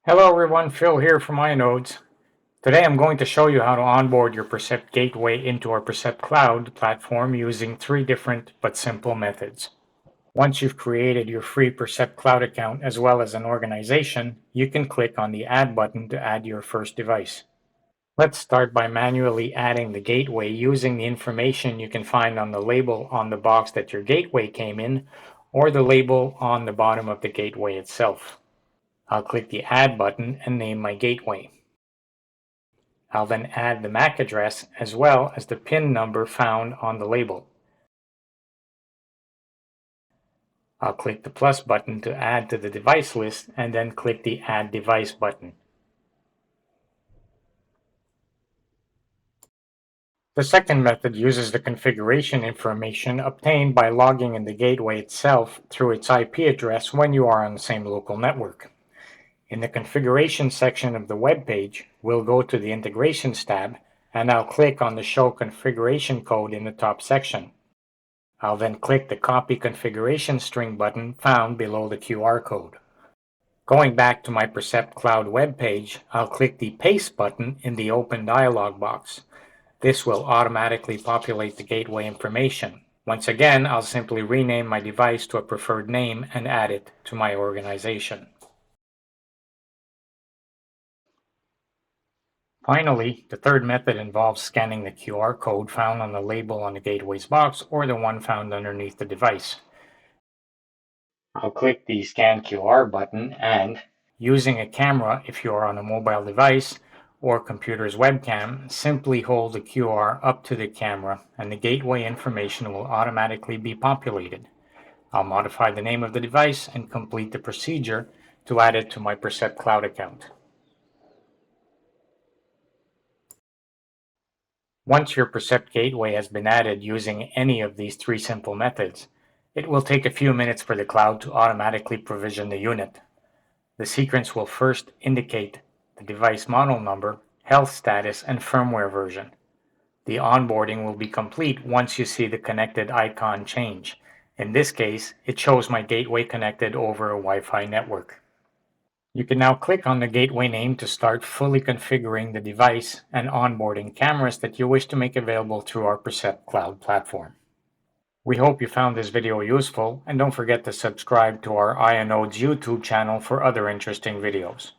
Hello everyone, Phil here from iNodes. Today I'm going to show you how to onboard your PERCEPT Gateway into our PERCEPT Cloud platform using three different but simple methods. Once you've created your free PERCEPT Cloud account as well as an organization, you can click on the Add button to add your first device. Let's start by manually adding the gateway using the information you can find on the label on the box that your gateway came in or the label on the bottom of the gateway itself. I'll click the Add button and name my gateway. I'll then add the MAC address as well as the PIN number found on the label. I'll click the plus button to add to the device list and then click the Add Device button. The second method uses the configuration information obtained by logging in the gateway itself through its IP address when you are on the same local network. In the configuration section of the web page, we'll go to the Integrations tab and I'll click on the Show Configuration Code in the top section. I'll then click the Copy Configuration String button found below the QR code. Going back to my PERCEPT Cloud web page, I'll click the Paste button in the Open dialog box. This will automatically populate the gateway information. Once again, I'll simply rename my device to a preferred name and add it to my organization. Finally, the third method involves scanning the QR code found on the label on the gateway's box or the one found underneath the device. I'll click the Scan QR button and, using a camera if you are on a mobile device or computer's webcam, simply hold the QR up to the camera and the gateway information will automatically be populated. I'll modify the name of the device and complete the procedure to add it to my PERCEPT Cloud account. Once your PERCEPT Gateway has been added using any of these three simple methods, it will take a few minutes for the cloud to automatically provision the unit. The sequence will first indicate the device model number, health status, and firmware version. The onboarding will be complete once you see the connected icon change. In this case, it shows my gateway connected over a Wi-Fi network. You can now click on the gateway name to start fully configuring the device and onboarding cameras that you wish to make available through our PERCEPT Cloud platform. We hope you found this video useful, and don't forget to subscribe to our iNodes YouTube channel for other interesting videos.